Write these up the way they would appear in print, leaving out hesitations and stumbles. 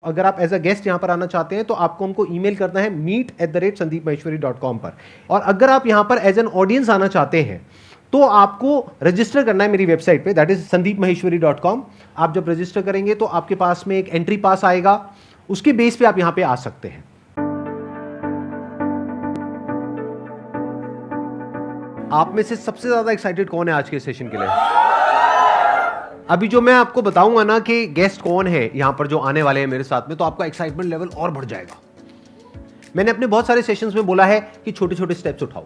अगर आप as a guest यहां पर आना चाहते हैं तो आपको हमको ईमेल करना है meet@sandeepmaheshwari.com पर। और अगर आप यहां पर एज एन ऑडियंस आना चाहते हैं तो आपको रजिस्टर करना है मेरी वेबसाइट पे, दैट इज sandeepmaheshwari.com। आप जब रजिस्टर करेंगे तो आपके पास में एक एंट्री पास आएगा, उसके बेस पे आप यहां पे आ सकते हैं। आप में से सबसे ज्यादा एक्साइटेड कौन है आज के सेशन के लिए? अभी जो मैं आपको बताऊंगा ना कि गेस्ट कौन है यहां पर जो आने वाले हैं मेरे साथ में, तो आपका एक्साइटमेंट लेवल और बढ़ जाएगा। मैंने अपने बहुत सारे सेशंस में बोला है कि छोटे छोटे स्टेप्स उठाओ,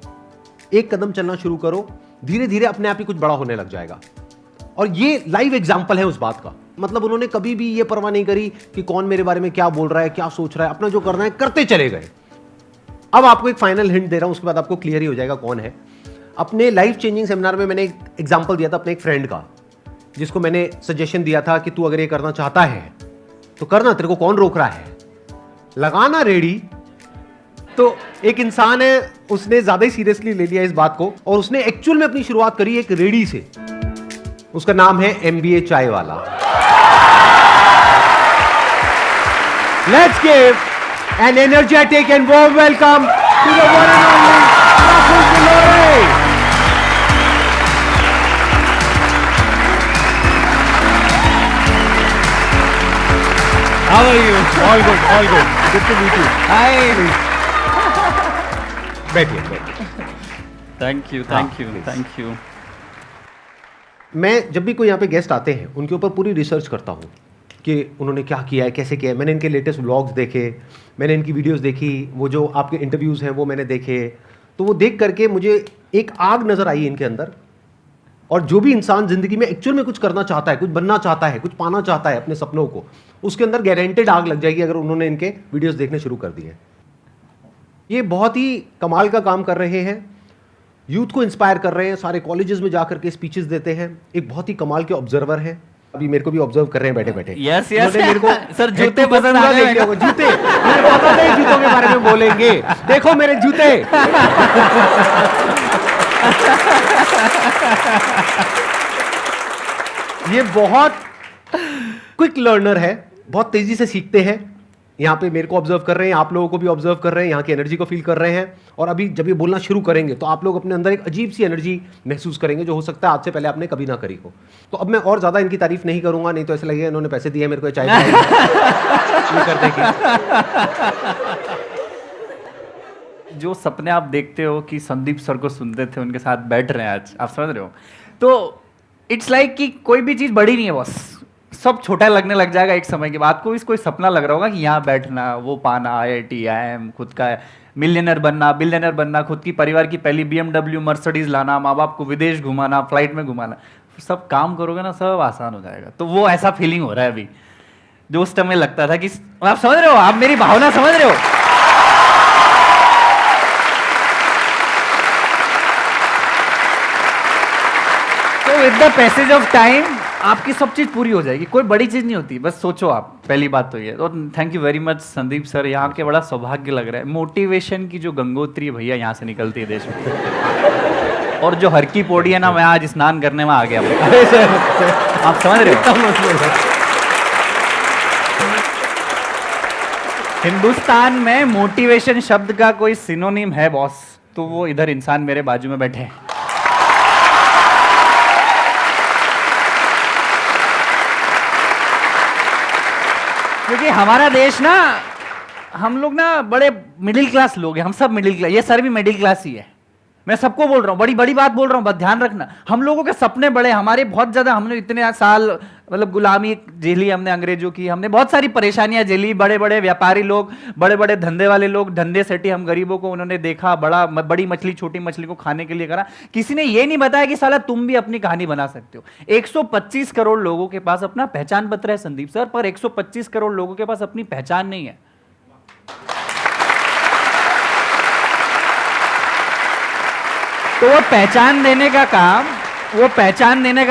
एक कदम चलना शुरू करो, धीरे धीरे अपने आप ही कुछ बड़ा होने लग जाएगा। और ये लाइव एग्जाम्पल है उस बात का। मतलब उन्होंने कभी भी ये परवाह नहीं करी कि कौन मेरे बारे में क्या बोल रहा है, क्या सोच रहा है, अपना जो करना है करते चले गए। अब आपको एक फाइनल हिंट दे रहा हूं, उसके बाद आपको क्लियर ही हो जाएगा कौन है। अपने लाइफ चेंजिंग सेमिनार में मैंने एक एग्जाम्पल दिया था अपने एक फ्रेंड का, जिसको मैंने सजेशन दिया था कि तू अगर ये करना चाहता है तो करना, तेरे को कौन रोक रहा है, लगाना रेडी। तो एक इंसान है, उसने ज्यादा ही सीरियसली ले लिया इस बात को और उसने एक्चुअल में अपनी शुरुआत करी एक रेडी से। उसका नाम है MBA Chai Wala. Let's give an energetic and warm welcome to the one and only Rahul Gilore. How are you? All good, all good. Good to meet you. Hi. बैठिए बैठिए। Thank you, हाँ, thank you, please. thank you. मैं जब भी कोई यहाँ पे guest आते हैं उनके ऊपर पूरी रिसर्च करता हूँ कि उन्होंने क्या किया है, कैसे किया है। मैंने इनके लेटेस्ट व्लॉग्स देखे, मैंने इनकी वीडियोस देखी, वो जो आपके इंटरव्यूज़ हैं वो मैंने देखे। तो वो देख करके मुझे एक आग नज़र आई इनके अंदर। और जो भी इंसान ज़िंदगी में एक्चुअल में कुछ करना चाहता है, कुछ बनना चाहता है, कुछ पाना चाहता है अपने सपनों को, उसके अंदर गारंटेड आग लग जाएगी अगर उन्होंने इनके वीडियोस देखने शुरू कर दिए। ये बहुत ही कमाल का काम कर रहे हैं, यूथ को इंस्पायर कर रहे हैं, सारे कॉलेजेस में जाकर के स्पीचेस देते हैं। एक बहुत ही कमाल के ऑब्जर्वर हैं, अभी मेरे को भी ऑब्जर्व कर रहे हैं बैठे बैठे। Yes, yes. मेरे को सर, जूते पसंद आ गए। जूते मुझे पता नहीं जूतों के बारे में बोलेंगे। देखो मेरे जूते। ये बहुत क्विक लर्नर है, बहुत तेजी से सीखते हैं। यहाँ पे मेरे को ऑब्जर्व कर रहे हैं, आप लोगों को भी ऑब्जर्व कर रहे हैं, यहाँ की एनर्जी को फील कर रहे हैं। और अभी जब ये बोलना शुरू करेंगे तो आप लोग अपने अंदर एक अजीब सी एनर्जी महसूस करेंगे जो हो सकता है आज से पहले आपने कभी ना करी हो। तो अब मैं और ज्यादा इनकी तारीफ नहीं करूंगा, नहीं तो ऐसा लगेगा इन्होंने पैसे दिए मेरे को चाय करने की। जो सपने आप देखते हो कि संदीप सर को सुनते थे, उनके साथ बैठ रहे हैं आज, आप समझ रहे हो? तो इट्स लाइक कि कोई भी चीज़ बड़ी नहीं है, बस सब छोटा लगने लग जाएगा एक समय के बाद। कोई सपना लग रहा होगा कि यहाँ बैठना, वो पाना, IIT, IIM, खुद का मिलियनर बनना, बिलियनर बनना, खुद की परिवार की पहली BMW मर्सिडीज लाना, माँ बाप को विदेश घुमाना, फ्लाइट में घुमाना, सब काम करोगे ना, सब आसान हो जाएगा। तो वो ऐसा फीलिंग हो रहा है अभी, जो उस टाइम में लगता था कि आप समझ रहे हो, आप मेरी भावना समझ रहे हो? तो with the passage of time आपकी सब चीज पूरी हो जाएगी। कोई बड़ी चीज नहीं होती, बस सोचो आप। पहली बात तो ये। तो thank you very much Sandeep sir, यहाँ के बड़ा सौभाग्य लग रहा है। मोटिवेशन की जो गंगोत्री भैया यहाँ से निकलती है देश में, और जो हर की पौड़ी है ना, मैं आज स्नान करने में आ गया। आप समझ रहे हो? हिंदुस्तान में मोटिवेशन शब्द का कोई सिनोनिम है बॉस, तो वो इधर इंसान मेरे बाजू में बैठे हैं। क्योंकि हमारा देश ना, हम लोग ना बड़े मिडिल क्लास लोग हैं, हम सब मिडिल क्लास, ये सर भी मिडिल क्लास ही है। मैं सबको बोल रहा हूँ, बड़ी बड़ी बात बोल रहा हूँ, बस ध्यान रखना। हम लोगों के सपने बड़े, हमारे बहुत ज्यादा, हमने इतने साल मतलब गुलामी झेली हमने अंग्रेजों की, हमने बहुत सारी परेशानियां झेली। बड़े बड़े व्यापारी लोग, बड़े बड़े धंधे वाले लोग, धंधे सेठी हम गरीबों को उन्होंने देखा, बड़ी मछली छोटी मछली को खाने के लिए करा। किसी ने ये नहीं बताया कि साला तुम भी अपनी कहानी बना सकते हो। 125 करोड़ लोगों के पास अपना पहचान पत्र है संदीप सर, पर 125 करोड़ लोगों के पास अपनी पहचान नहीं है। तो वो पहचान देने का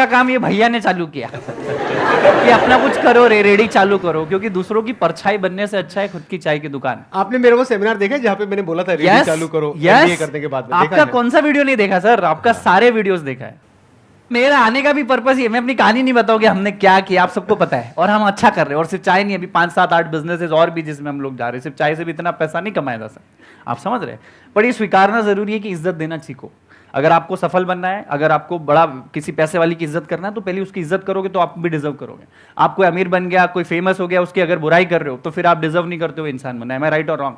काम ये भैया ने चालू किया कि अपना कुछ करो, रेडी चालू करो, क्योंकि दूसरों की परछाई बनने से अच्छा है खुद की चाय की दुकान। आपने मेरे को सेमिनार देखा जहाँ पे मैंने बोला था रेडी चालू करो MBA करने के बाद? आपका कौन सा वीडियो नहीं देखा सर? आपका सारे वीडियोस देखा है। मेरा आने का भी पर्पस ये, मैं अपनी कहानी नहीं बताऊंगी हमने क्या किया, आप सबको पता है, और हम अच्छा कर रहे हैं। और सिर्फ चाय नहीं, अभी 5-7-8 बिजनेसेस और भी जिसमें हम लोग जा रहे हैं। सिर्फ चाय से भी इतना पैसा नहीं कमाया जा सकता, आप समझ रहे हैं। पर ये स्वीकारना जरूरी है कि इज्जत देना सीखो। अगर आपको सफल बनना है, अगर आपको बड़ा किसी पैसे वाली की इज्जत करना है, तो पहले उसकी इज्जत करोगे तो आप भी डिजर्व करोगे। आप कोई अमीर बन गया, कोई फेमस हो गया, उसकी अगर बुराई कर रहे हो तो फिर आप डिजर्व नहीं करते हो इंसान बनना। मैं राइट और रॉन्ग?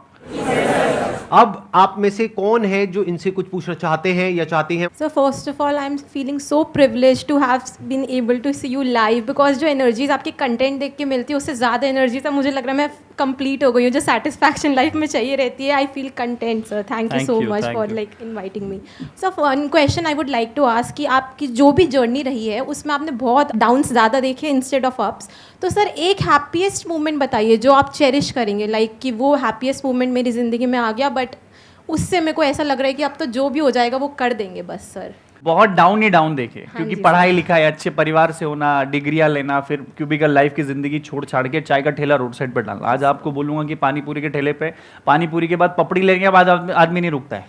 अब आप में से कौन है जो इनसे कुछ पूछना चाहते हैं या चाहती हैं? So first of all, I'm feeling so privileged to have been able to see you live because जो एनर्जीज आपके कंटेंट देख के मिलती है उससे ज़्यादा एनर्जी तो मुझे लग रहा है मैं कंप्लीट हो गई हूँ। जो सेटिस्फैक्शन लाइफ में चाहिए रहती है, I feel content sir. Thank you so much for like inviting me. Sir one question I would like to ask कि आपकी जो भी जर्नी रही है उसमें आपने बहुत डाउन्स ज़्यादा देखे इंस्टेड ऑफ अप्स। तो सर एक हैप्पीएस्ट मोमेंट बताइए जो आप चेरिश करेंगे, लाइक कि वो हैप्पीएस्ट मोमेंट मेरी ज़िंदगी में आ गया बट उससे मेरे को ऐसा लग रहा है कि अब तो जो भी हो जाएगा वो कर देंगे बस सर। बहुत डाउन ही डाउन देखे, क्योंकि जी, पढ़ाई लिखाई, अच्छे परिवार से होना, डिग्रियां लेना, फिर क्यूबिकल लाइफ की जिंदगी छोड़ छाड़ के चाय का ठेला रोड साइड पर डालना। आज आपको बोलूंगा कि पानीपुरी के ठेले पे पानीपुरी के बाद पपड़ी लेने के बाद आदमी नहीं रुकता है।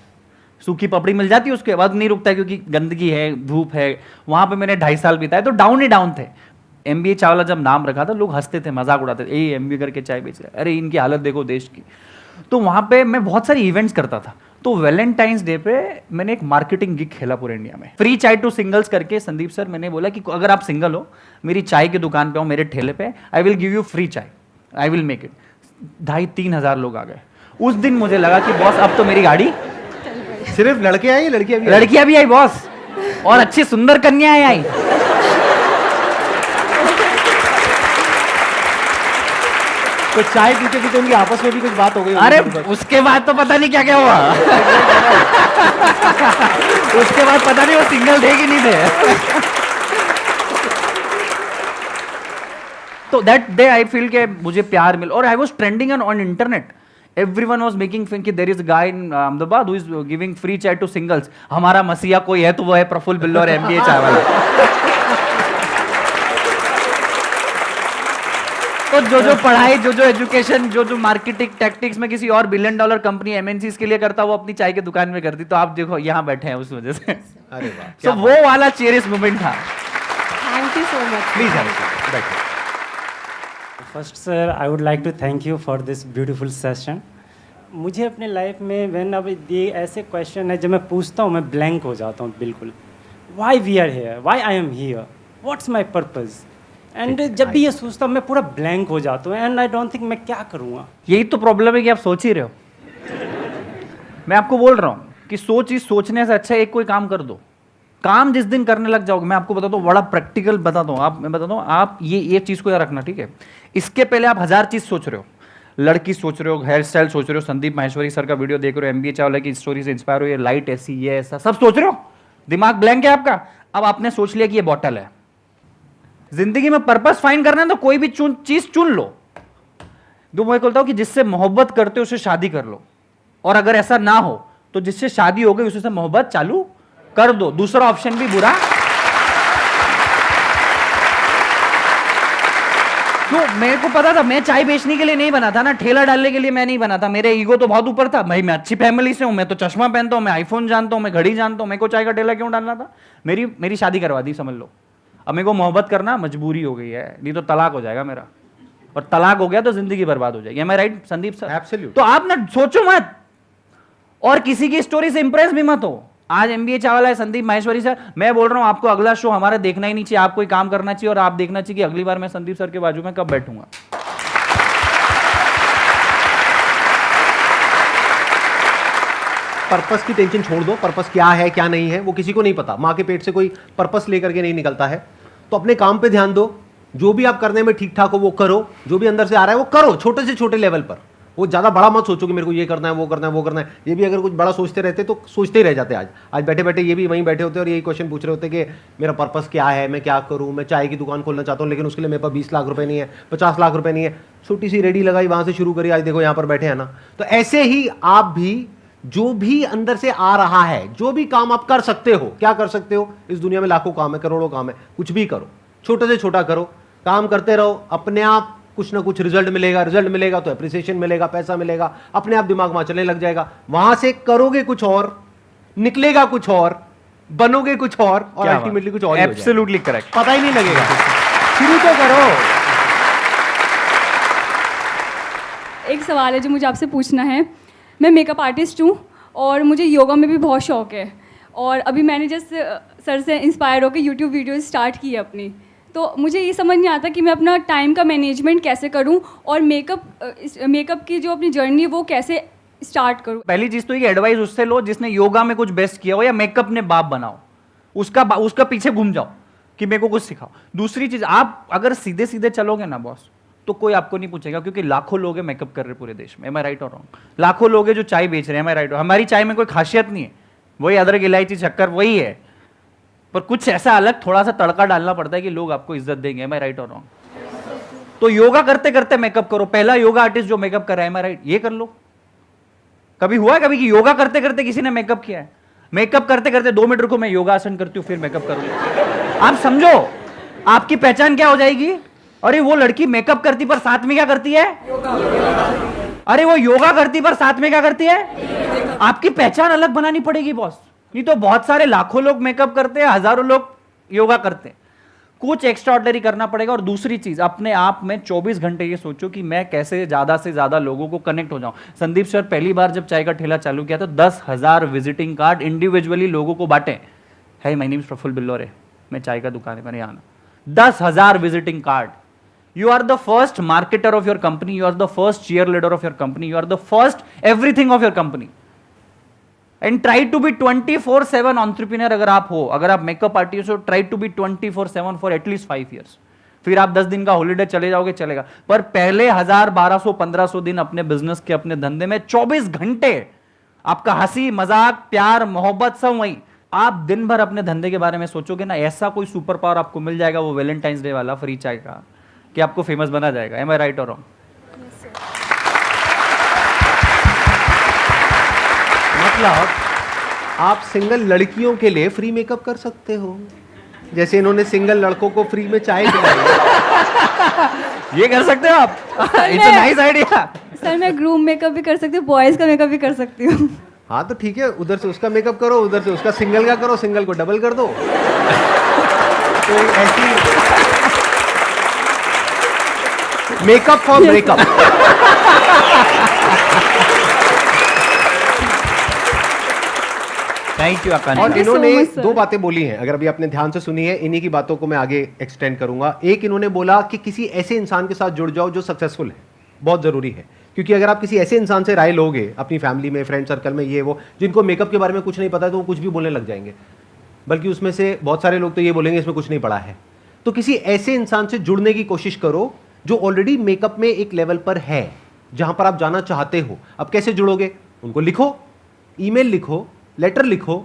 सूखी पपड़ी मिल जाती है उसके बाद नहीं रुकता है, क्योंकि गंदगी है, धूप है। वहां पे मैंने 2.5 साल बिताए, तो डाउन ही डाउन थे। MBA चावला जब नाम रखा था लोग हंसते थे, मजाक उड़ाते थे, ये MBA करके चाय बेच रहा है, अरे इनकी हालत देखो देश की। तो वहां पे मैं बहुत सारी इवेंट्स करता था। तो वैलेंटाइंस डे पे मैंने एक मार्केटिंग गिग खेला पूरे इंडिया में, फ्री चाय टू सिंगल्स करके। संदीप सर, मैंने बोला कि अगर आप सिंगल हो, मेरी चाय की दुकान पे हो, मेरे ठेले पे, I will give you free चाय, आई विल मेक इट। 2,500-3 हज़ार लोग आ गए। उस दिन मुझे लगा कि बॉस अब तो मेरी गाड़ी। सिर्फ लड़के आए, लड़कियां भी आई बॉस, और अच्छी सुंदर कन्याएं आई। तो चाय पीते पीते उनकी आपस में भी कुछ बात हो गई? अरे उसके बाद तो पता नहीं क्या क्या हुआ। उसके बाद पता नहीं वो सिंगल थे कि नहीं थे। तो दैट डे आई फील के मुझे प्यार मिल, और I was trending on internet. Everyone was making fun कि there is a guy in Ahmedabad who is giving free chai to singles. हमारा मसीहा कोई है तो वो है प्रफुल्ल बिल्लो और MBA चाय वाला। तो जो पढ़ाई, जो एजुकेशन, जो मार्केटिंग टैक्टिक्स में किसी और $1 बिलियन कंपनी MNCs के लिए करता, वो अपनी चाय की दुकान में करती। तो आप देखो यहाँ बैठे हैं उस वजह से। अरे वाह, तो वो वाला चेरियस मोमेंट था। Thank you so much. Please बैठिए। First sir, I would like to thank you for this beautiful session. मुझे अपने लाइफ में व्हेन अब ये ऐसे क्वेश्चन है जब मैं पूछता हूँ मैं ब्लैंक हो जाता हूँ बिल्कुल। Why we are here, why I am here, what's my purpose. And जब भी ये सोचता हूँ मैं पूरा ब्लैंक हो जाता हूँ एंड आई डोंट थिंक मैं क्या करूँगा। यही तो प्रॉब्लम है कि आप सोच ही रहे हो। मैं आपको बोल रहा हूँ कि सोचने से अच्छा एक कोई काम कर दो। काम जिस दिन करने लग जाओगे, मैं आपको बताता हूँ, बड़ा प्रैक्टिकल बताता हूँ। मैं बताता हूँ, आप ये चीज़ को याद रखना, ठीक है। इसके पहले आप 1000 चीज़ सोच रहे हो, लड़की सोच रहे हो, हेयर स्टाइल सोच रहे हो, संदीप माहेश्वरी सर का वीडियो देख रहे हो, MBA चावला की स्टोरी से इंस्पायर हो, ये लाइट ऐसी, ये ऐसा, सब सोच रहे हो, दिमाग ब्लैंक है आपका। अब आपने सोच लिया कि ये बॉटल है। जिंदगी में पर्पस फाइंड करना है तो कोई भी चीज चुन लो। तो मैं बोलता हूं कि जिससे मोहब्बत करते हो उससे शादी कर लो, और अगर ऐसा ना हो तो जिससे शादी हो गई उससे मोहब्बत चालू कर दो। दूसरा ऑप्शन भी बुरा। तो मेरे को पता था मैं चाय बेचने के लिए नहीं बना था ना, ठेला डालने के लिए मैं नहीं बना था। मेरे ईगो तो बहुत ऊपर था। भाई मैं अच्छी फैमिली से हूं, मैं तो चश्मा पहनता हूं, मैं आईफोन जानता हूं, मैं घड़ी जानता हूं, मेरे को चाय का ठेला क्यों डालना था। मेरी शादी करवा दी, समझ लो। अब मेरे को मोहब्बत करना मजबूरी हो गई है, नहीं तो तलाक हो जाएगा मेरा, और तलाक हो गया तो जिंदगी बर्बाद हो जाएगी। मैं राइट संदीप सर? एब्सोल्यूट। तो आप ना सोचो मत, और किसी की स्टोरी से इंप्रेस भी मत हो। आज MBA चावला है, संदीप माहेश्वरी सर, मैं बोल रहा हूं आपको अगला शो हमारा देखना ही नहीं चाहिए, आपको काम करना चाहिए, और आप देखना चाहिए कि अगली बार मैं संदीप सर के बाजू में कब बैठूंगा। पर्पस की टेंशन छोड़ दो। पर्पस क्या है क्या नहीं है वो किसी को नहीं पता। माँ के पेट से कोई पर्पस लेकर के नहीं निकलता है। तो अपने काम पे ध्यान दो, जो भी आप करने में ठीक ठाक हो वो करो, जो भी अंदर से आ रहा है वो करो, छोटे से छोटे लेवल पर। वो ज़्यादा बड़ा मत सोचो कि मेरे को ये करना है, वो करना है, वो करना है। ये भी अगर कुछ बड़ा सोचते रहते तो सोचते ही रह जाते। आज बैठे बैठे ये भी वहीं बैठे होते और यही क्वेश्चन पूछ रहे होते कि मेरा पर्पस क्या है, मैं क्या करूँ, मैं चाय की दुकान खोलना चाहता हूँ लेकिन उसके लिए मेरे पास 20 लाख रुपए नहीं है, 50 लाख रुपए नहीं है। छोटी सी रेडी लगाई, वहाँ से शुरू करी, आज देखो यहाँ पर बैठे हैं ना। तो ऐसे ही आप भी, जो भी अंदर से आ रहा है, जो भी काम आप कर सकते हो, क्या कर सकते हो, इस दुनिया में लाखों काम है, करोड़ों काम है, कुछ भी करो, छोटे से छोटा करो, काम करते रहो। अपने आप कुछ ना कुछ रिजल्ट मिलेगा तो एप्रिसिएशन मिलेगा, पैसा मिलेगा, अपने आप दिमाग वहां चलने लग जाएगा। वहां से करोगे कुछ और, निकलेगा कुछ और, बनोगे कुछ और क्या बात? अल्टीमेटली कुछ और ही हो जाएगा। Absolutely correct. पता ही नहीं लगेगा। शुरू तो करो। एक सवाल है जो मुझे आपसे पूछना है। मैं मेकअप आर्टिस्ट हूँ और मुझे योगा में भी बहुत शौक है, और अभी मैंने जस्ट सर से इंस्पायर होकर यूट्यूब वीडियोस स्टार्ट की है अपनी। तो मुझे ये समझ नहीं आता कि मैं अपना टाइम का मैनेजमेंट कैसे करूँ और मेकअप की जो अपनी जर्नी है वो कैसे स्टार्ट करूँ। पहली चीज तो ये एडवाइस उससे लो जिसने योगा में कुछ बेस्ट किया हो या मेकअप ने बाप बनाओ, उसका पीछे घूम जाओ कि मेरे को कुछ सिखाओ। दूसरी चीज, आप अगर सीधे सीधे चलोगे ना बॉस, तो कोई आपको नहीं पूछेगा, क्योंकि लाखों लोग हैं मेकअप कर रहे पूरे देश में। एम आई राइट और रॉन्ग? लाखों लोग हैं जो चाय बेच रहे हैं। एम आई राइट? हमारी चाय में कोई खासियत नहीं है, वही अदरक इलायची शक्कर वही है, पर कुछ ऐसा अलग थोड़ा सा तड़का डालना पड़ता है कि लोग आपको इज्जत देंगे। एम आई राइट और रॉन्ग? तो योगा करते करते मेकअप करो। पहला योगा आर्टिस्ट जो मेकअप कर रहा है, एम आई राइट? ये कर लो। कभी हुआ है कभी कि योगा करते करते किसी ने मेकअप किया है? मेकअप करते करते 2 मिनट रुको, मैं योगा आसन करती हूँ फिर मेकअप करूंगा। आप समझो आपकी पहचान क्या हो जाएगी। अरे वो लड़की मेकअप करती पर साथ में क्या करती है? अरे वो योगा करती पर साथ में क्या करती है? आपकी पहचान अलग बनानी पड़ेगी बॉस। नहीं तो बहुत सारे लाखों लोग मेकअप करते हैं, हजारों लोग योगा करते हैं। कुछ एक्स्ट्रा ऑर्डिनरी करना पड़ेगा। और दूसरी चीज, अपने आप में 24 घंटे ये सोचो कि मैं कैसे ज्यादा से ज्यादा लोगों को कनेक्ट हो जाऊं। संदीप सर पहली बार जब चाय का ठेला चालू किया तो 10,000 विजिटिंग कार्ड इंडिविजुअली लोगों को बांटे। है my name is Prafull Billore, मैं चाय का दुकान है, मैंने आना। 10,000 visiting card. You are the first marketer of your company. You are the first cheerleader of your company. You are the first everything of your company. And try to be 24/7 entrepreneur अगर आप हो, अगर आप makeup artist हो, try to be 24/7 for at least 5 years. फिर आप 10 दिन का हॉलीडे चले जाओगे, चलेगा, पर पहले 1000, 1200, 1500 दिन अपने बिजनेस के, अपने धंधे में 24 घंटे आपका हंसी मजाक प्यार मोहब्बत सब वही। आप दिन भर अपने धंधे के बारे में सोचोगे ना, ऐसा कोई सुपर पावर आपको मिल जाएगा, वो वैलेंटाइंस डे वाला फ्री चाय का, कि आपको फेमस बना जाएगा। एम आई राइट और रॉन्ग? मतलब आप सिंगल लड़कियों के लिए फ्री मेकअप कर सकते हो, जैसे इन्होंने सिंगल लड़कों को फ्री में चाय पिलाई। ये कर सकते हो आप। It's a nice idea. Sir मैं ग्रूम मेकअप भी कर सकती हूँ, बॉयज़ का मेकअप भी कर सकती हूँ। हाँ तो ठीक है, उधर से उसका मेकअप करो, उधर से उसका सिंगल का करो, सिंगल को डबल कर दो। तो ऐसी makeup for breakup. Thank you Akanksha. और Thank you so इन्होंने much, sir. 2 बातें बोली हैं, अगर अभी आपने ध्यान से सुनी है, इन्हीं की बातों को मैं आगे एक्सटेंड करूंगा। एक, इन्होंने बोला कि किसी ऐसे इंसान के साथ जुड़ जाओ जो सक्सेसफुल है, बहुत जरूरी है, क्योंकि अगर आप किसी ऐसे इंसान से राय लोगे अपनी फैमिली में, फ्रेंड सर्कल में, ये वो, जिनको मेकअप के बारे में कुछ नहीं पता है, तो वो कुछ भी बोलने लग जाएंगे, बल्कि उसमें से बहुत सारे लोग तो ये बोलेंगे इसमें कुछ नहीं पड़ा है। तो किसी ऐसे इंसान से जुड़ने की कोशिश करो जो ऑलरेडी मेकअप में एक लेवल पर है, जहां पर आप जाना चाहते हो। अब कैसे जुड़ोगे? उनको लिखो, ईमेल लिखो, लेटर लिखो,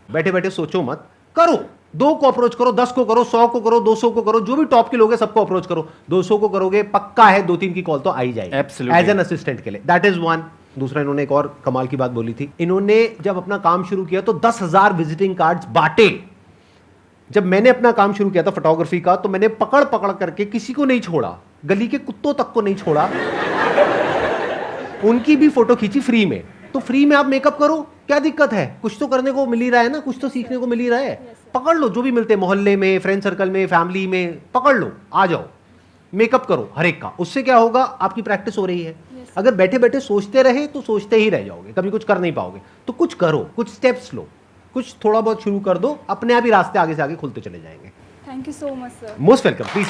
बैठे बैठे सोचो मत, करो। 2 को अप्रोच करो, 10 को करो, 100 को करो, 200 को करो, जो भी टॉप के लोग हैं सबको अप्रोच करो। 200 को करोगे पक्का है 2-3 की कॉल तो आ ही जाएगी Absolutely. एज एन असिस्टेंट के लिए। That is one. दूसरा, इन्होंने एक और कमाल की बात बोली थी। इन्होंने जब अपना काम शुरू किया तो 10,000 विजिटिंग कार्ड्स बांटे। जब मैंने अपना काम शुरू किया था फोटोग्राफी का, तो मैंने पकड़ पकड़ करके किसी को नहीं छोड़ा, गली के कुत्तों तक को नहीं छोड़ा, उनकी भी फोटो खींची फ्री में। तो फ्री में आप मेकअप करो, क्या दिक्कत है? कुछ तो करने को मिल ही रहा है ना, कुछ तो सीखने को मिल ही रहा है। पकड़ लो जो भी मिलते हैं, मोहल्ले में, फ्रेंड सर्कल में, फैमिली में, पकड़ लो, आ जाओ, मेकअप करो हर एक का। उससे क्या होगा? आपकी प्रैक्टिस हो रही है। अगर बैठे बैठे सोचते रहे तो सोचते ही रह जाओगे, कभी कुछ कर नहीं पाओगे। तो कुछ करो, कुछ स्टेप्स लो, कुछ थोड़ा बहुत शुरू कर दो, अपने आप ही रास्ते आगे से आगे खुलते चले जाएंगे। Thank you so much sir. Most welcome, please.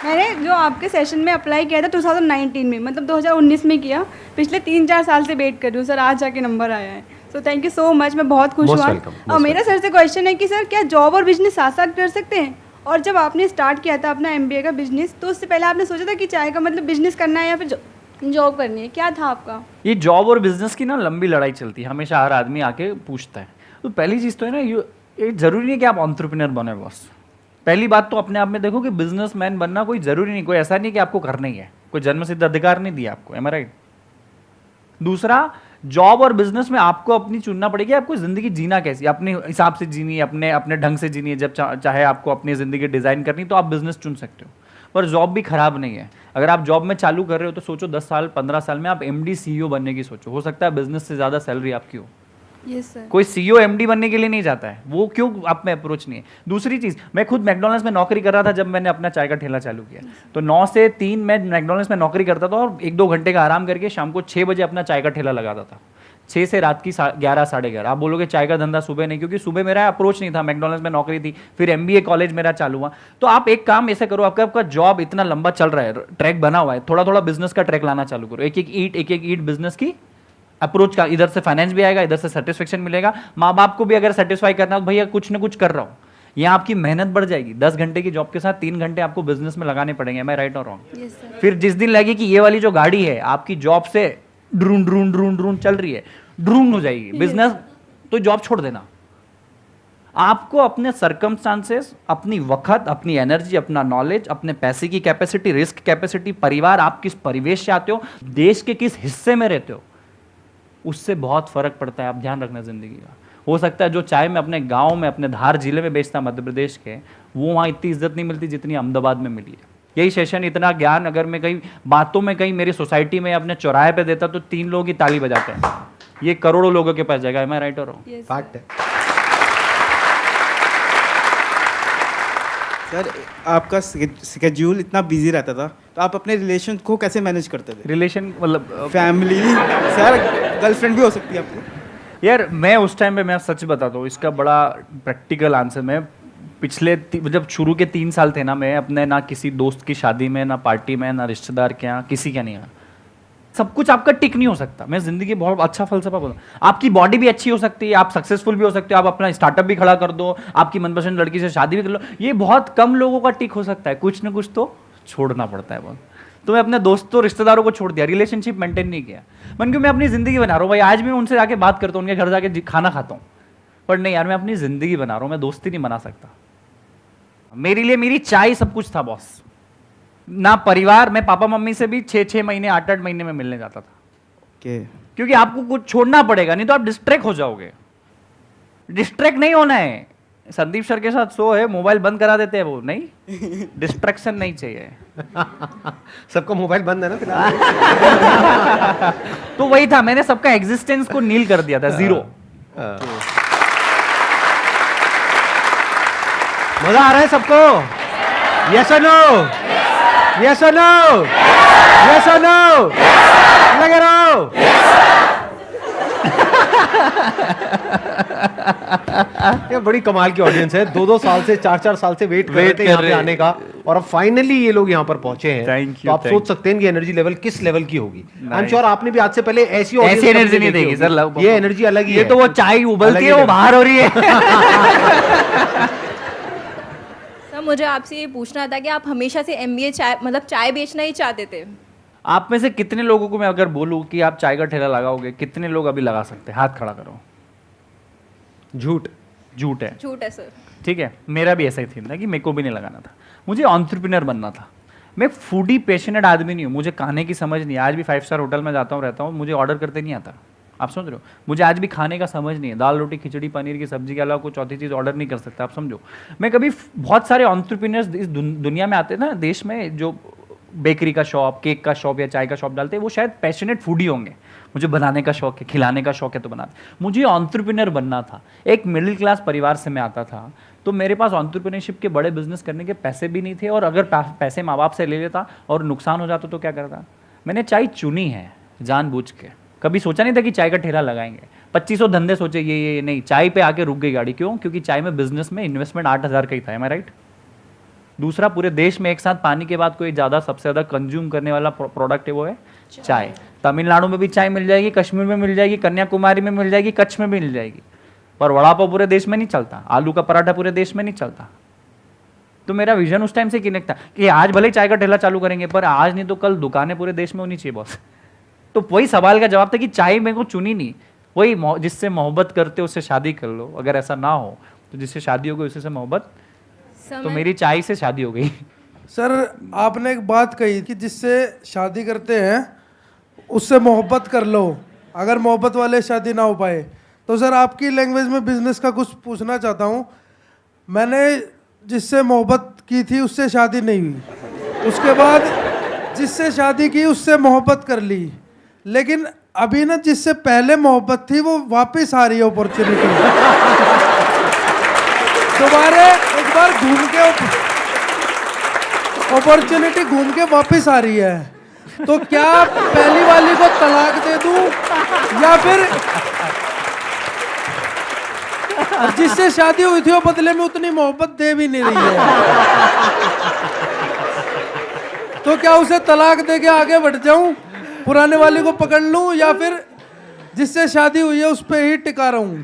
मैंने जो आपके सेशन में अप्लाई किया था 2019 में, मतलब 2019 में किया, पिछले 3-4 साल से वेट कर रही हूँ सर, आज जाके नंबर आया है। So thank you so much, मैं बहुत खुश Most हुआ। welcome, most और मेरा सर से क्वेश्चन है कि सर क्या जॉब और बिजनेस साथ साथ कर सकते हैं? और जब आपने स्टार्ट किया था अपना MBA का बिजनेस, तो उससे पहले आपने सोचा था कि चाय का मतलब बिजनेस करना है या फिर जॉब करनी है, क्या था आपका? ये जॉब और बिजनेस की ना लंबी लड़ाई चलती है, हमेशा हर आदमी आके पूछता है। तो पहली चीज़ तो है ना, ये जरूरी नहीं कि आप एंटरप्रेन्योर बने बॉस। पहली बात तो अपने आप में देखो कि बिजनेसमैन बनना कोई जरूरी नहीं, कोई ऐसा नहीं कि आपको करना ही है, कोई जन्म सिद्ध अधिकार नहीं दिया आपको। एम आई राइट? दूसरा, जॉब और बिजनेस में आपको अपनी चुनना पड़ेगी, आपको जिंदगी जीना कैसी, अपने हिसाब से जीनी है, अपने अपने ढंग से जीनी है। जब चाहे आपको अपनी जिंदगी डिजाइन करनी तो आप बिजनेस चुन सकते हो, पर जॉब भी खराब नहीं है। अगर आप जॉब में चालू कर रहे हो तो सोचो 10 साल 15 साल में आप MD CEO बनने की सोचो, हो सकता है बिजनेस से ज्यादा सैलरी आपकी हो। Yes sir. कोई सीईओ एमडी बनने के लिए नहीं जाता है, वो क्यों आप में अप्रोच नहीं है। दूसरी चीज, मैं खुद मैकडॉनल्ड्स में नौकरी कर रहा था जब मैंने अपना चाय का ठेला चालू किया, तो 9 से 3 मैं मैकडॉनल्ड्स में नौकरी करता था और 1-2 घंटे का आराम करके शाम को 6 बजे अपना चाय का ठेला लगाता था, 6 से रात की 11 साढ़े 11। आप बोलोगे चाय का धंधा सुबह नहीं, क्योंकि सुबह मेरा अप्रोच नहीं था, मैकडॉनल्ड्स में नौकरी थी, फिर एमबीए कॉलेज मेरा चालू हुआ। तो आप एक काम ऐसे करो, आपका जॉब इतना लंबा चल रहा है, ट्रैक बना हुआ है, थोड़ा थोड़ा बिजनेस का ट्रैक लाना चालू करो, एक एक ईट बिजनेस की अप्रोच का, इधर से फाइनेंस भी आएगा, इधर से सेटिस्फेक्शन मिलेगा, माँ बाप को भी अगर सेटिस्फाई करना है तो भैया कुछ ना कुछ कर रहा हूँ, यहाँ आपकी मेहनत बढ़ जाएगी। 10 घंटे की जॉब के साथ 3 घंटे आपको बिजनेस में लगाने पड़ेंगे, मैं राइट और रॉन्ग? Yes sir. फिर जिस दिन लगे कि ये वाली जो गाड़ी है आपकी जॉब से ड्रून चल रही है, ड्रून हो जाएगी बिजनेस, तो जॉब छोड़ देना। आपको अपने सर्कमस्टांसेस, अपनी वक्त, अपनी एनर्जी, अपना नॉलेज, अपने पैसे की कैपेसिटी, रिस्क कैपेसिटी, परिवार, आप किस परिवेश से आते हो, देश के किस हिस्से में रहते हो, उससे बहुत फर्क पड़ता है। आप ध्यान रखना जिंदगी का। हो सकता है जो चाय में अपने गांव में, अपने धार जिले में बेचता मध्य प्रदेश के, वो वहाँ इतनी इज्जत नहीं मिलती जितनी अहमदाबाद में मिली है। यही सेशन, इतना ज्ञान अगर मैं कहीं बातों में कहीं मेरी सोसाइटी में अपने चौराहे पे देता तो 3 लोग ही ताली बजाते हैं, ये करोड़ों लोगों के पास जाएगा। मैं राइट और रॉन्ग? यस फैक्ट है। सर आपका स्केड्यूल इतना बिजी रहता था, तो आप अपने रिलेशन को कैसे मैनेज करते थे? रिलेशन मतलब फैमिली सर, गर्लफ्रेंड भी हो सकती है आपको। यार मैं उस टाइम पे, मैं सच बताता हूँ, इसका बड़ा प्रैक्टिकल आंसर, मैं पिछले जब शुरू के 3 साल थे ना, मैं अपने ना किसी दोस्त की शादी में, ना पार्टी में, ना रिश्तेदार के यहाँ, किसी के नहीं यहाँ। सब कुछ आपका टिक नहीं हो सकता। मैं जिंदगी बहुत अच्छा फलसफा बोलूँ, आपकी बॉडी भी अच्छी हो सकती है, आप सक्सेसफुल भी हो सकते हो, आप अपना स्टार्टअप भी खड़ा कर दो, आपकी मनपसंद लड़की से शादी भी कर लो, ये बहुत कम लोगों का टिक हो सकता है। कुछ ना कुछ तो छोड़ना पड़ता है बहुत। तो मैं अपने दोस्तों रिश्तेदारों को छोड़ दिया, रिलेशनशिप मेंटेन नहीं किया। मन क्यों, मैं अपनी जिंदगी बना रहा हूँ भाई, आज भी उनसे जाके बात करता हूँ, उनके घर जाके खाना खाता हूँ, पर नहीं यार, मैं अपनी जिंदगी बना रहा हूँ, मैं दोस्ती नहीं बना सकता। मेरे लिए मेरी चाय सब कुछ था बॉस, ना परिवार। मैं पापा मम्मी से भी 6-6 महीने, 8-8 महीने में मिलने जाता था। क्योंकि आपको कुछ छोड़ना पड़ेगा, नहीं तो आप डिस्ट्रैक्ट हो जाओगे। डिस्ट्रैक्ट नहीं होना है। संदीप सर के साथ शो है, मोबाइल बंद करा देते हैं वो, नहीं, डिस्ट्रैक्शन नहीं चाहिए। सबका मोबाइल बंद है ना फिलहाल। तो वही था, मैंने सबका एग्जिस्टेंस को नील कर दिया था, 0। मजा आ रहा है सबको? यस और नो? यस और नो? यस और नो? लगे रहो। ये बड़ी कमाल की ऑडियंस है, 2-2 साल से, 4-4 साल से वेट कर रहे थे यहाँ पे आने का, और अब फाइनली ये लोग यहाँ पर पहुंचे हैं। Thank you, तो आप thank सोच सकते हैं कि एनर्जी लेवल किस लेवल की होगी। आई एम श्योर आपने भी आज से पहले ऐसी एनर्जी नहीं देगी सर, ये एनर्जी अलग ही है। ये तो वो चाय उबलती है, वो बाहर हो रही है। सर मुझे आपसे ये पूछना था कि आप हमेशा से एमबीए चाय मतलब चाय बेचना ही चाहते थे? आप में से कितने लोगों को मैं अगर बोलूं कि आप चाय का ठेला लगाओगे, कितने लोग अभी लगा सकते हैं? हाथ खड़ा करो। झूठ है। झूठ है सर। ठीक है, मेरा भी ऐसा ही थी ना कि मेरे को भी नहीं लगाना था, मुझे एंटरप्रेन्योर बनना था। मैं फूडी पैशनेट आदमी नहीं हूँ, मुझे खाने की समझ नहीं है। आज भी 5 स्टार होटल में जाता हूँ, रहता हूँ, मुझे ऑर्डर करते नहीं आता। आप समझ रहे हो? मुझे आज भी खाने का समझ नहीं है, दाल रोटी खिचड़ी पनीर की सब्जी के अलावा कुछ चौथी चीज़ ऑर्डर नहीं कर सकता। आप समझो, मैं कभी, बहुत सारे एंटरप्रेन्योर्स इस दुनिया में आते हैं ना, देश में, जो बेकरी का शॉप, केक का शॉप या चाय का शॉप डालते हैं, वो शायद पैशनेट फूडी होंगे। मुझे बनाने का शौक है, खिलाने का शौक है, तो बनाते। मुझे एंटरप्रेन्योर बनना था। एक मिडिल क्लास परिवार से मैं आता था, तो मेरे पास एंटरप्रेन्योरशिप के बड़े बिजनेस करने के पैसे भी नहीं थे, और अगर पैसे माँ बाप से ले लेता और नुकसान हो जाता तो क्या करता। मैंने चाय चुनी है जानबूझ के, कभी सोचा नहीं था कि चाय का ठेला लगाएंगे। 2500 धंधे सोचे, ये नहीं, चाय पे आके रुक गई गाड़ी। क्यों? क्योंकि चाय में बिजनेस में इन्वेस्टमेंट 8000 का ही था। एम आई राइट? दूसरा, पूरे देश में एक साथ पानी के बाद कोई ज़्यादा, सबसे ज़्यादा कंज्यूम करने वाला प्रोडक्ट है, वो है चाय। तमिलनाडु में भी चाय मिल जाएगी, कश्मीर में मिल जाएगी, कन्याकुमारी में मिल जाएगी, कच्छ में भी मिल जाएगी, पर वड़ा पाव पूरे देश में नहीं चलता, आलू का पराठा पूरे देश में नहीं चलता। तो मेरा विजन उस टाइम से कनेक्ट था कि आज भले चाय का ठेला चालू करेंगे, पर आज नहीं तो कल दुकानें पूरे देश में होनी चाहिए बॉस। तो वही सवाल का जवाब था कि चाय मेरे को चुनी नहीं, वही जिससे मोहब्बत करते हो उससे शादी कर लो। अगर ऐसा ना हो तो जिससे शादी हो गई उसी से मोहब्बत, तो मेरी चाय से शादी हो गई। सर आपने एक बात कही कि जिससे शादी करते हैं उससे मोहब्बत कर लो, अगर मोहब्बत वाले शादी ना हो पाए। तो सर आपकी लैंग्वेज में बिजनेस का कुछ पूछना चाहता हूँ। मैंने जिससे मोहब्बत की थी उससे शादी नहीं हुई, उसके बाद जिससे शादी की उससे मोहब्बत कर ली, लेकिन अभी ना जिससे पहले मोहब्बत थी वो वापस आ रही है अपॉर्चुनिटी। दोबारा एक बार घूम के अपॉर्चुनिटी घूम के वापस आ रही है, तो क्या पहली वाली को तलाक दे दूं या फिर जिससे शादी हुई थी वो बदले में उतनी मोहब्बत दे भी नहीं रही है, तो क्या उसे तलाक दे के आगे बढ़ जाऊं, पुराने वाली को पकड़ लूं, या फिर जिससे शादी हुई है उस पे ही टिका रहूं?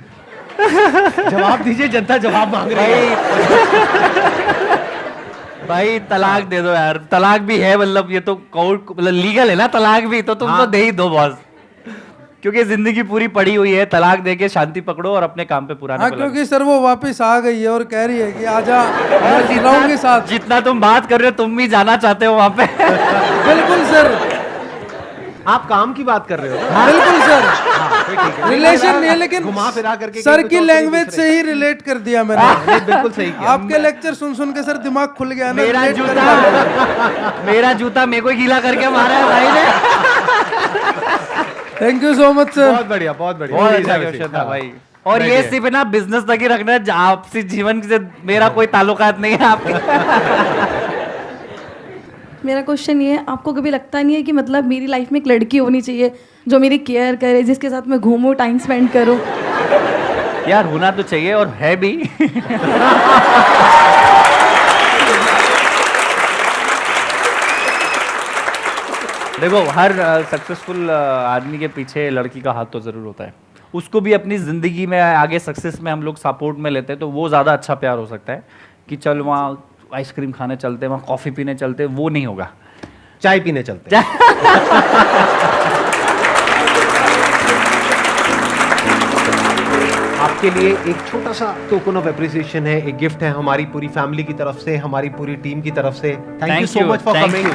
जवाब दीजिए, जनता जवाब मांग रही है। भाई तलाक दे दो यार, तलाक भी है, मतलब ये तो कोर्ट मतलब लीगल है ना तलाक भी, तो तुम तो दे ही दो बॉस, क्योंकि जिंदगी पूरी पड़ी हुई है, तलाक दे के शांति पकड़ो और अपने काम पे पुराने हाँ, क्योंकि सर वो वापस आ गई है और कह रही है कि आजा, मैं जी रहा हूं के साथ। जितना तुम बात कर रहे हो तुम भी जाना चाहते हो वहां पे। बिल्कुल सर, आप काम की बात कर रहे हो? बिल्कुल सर, फिर ठीक है। रिलेशन नहीं है, लेकिन घुमा फिरा करके सर कुछ की और तो लैंग्वेज नहीं से ही रिलेट कर दिया मैंने। नहीं, बिल्कुल सही किया। आपके लेक्चर सुन सुन के सर दिमाग खुल गया ना, मेरा relate कर जूता दिया। मेरा जूता मेरे को ही गीला करके मारा है भाई ने। Thank you so much sir. बहुत बढ़िया, बहुत बढ़िया। बहुत ये अच्छा वैसे। क्वेश्चन था हाँ। भाई। और ये बैठिए। सिर्फ ना बिजनेस तक ही रखना है, आपसी जीवन से मेरा कोई ताल्लुकात नहीं है आपके। मेरा क्वेश्चन ये है, आपको कभी लगता नहीं है कि मतलब मेरी लाइफ में एक लड़की होनी चाहिए जो मेरी केयर करे, जिसके साथ मैं घूमूं, टाइम स्पेंड करूं? यार होना तो चाहिए और है भी। देखो हर सक्सेसफुल आदमी के पीछे लड़की का हाथ तो जरूर होता है, उसको भी अपनी जिंदगी में आगे सक्सेस में हम लोग सपोर्ट में लेते हैं, तो वो ज्यादा अच्छा प्यार हो सकता है कि चल वहाँ आइसक्रीम खाने चलते, वहाँ कॉफी पीने चलते, वो नहीं होगा। चाय पीने चलते हैं। आपके लिए एक छोटा सा टोकन ऑफ एप्रिसिएशन है, एक गिफ्ट है हमारी पूरी फैमिली की तरफ से, हमारी पूरी टीम की तरफ से। Thank you so much for coming.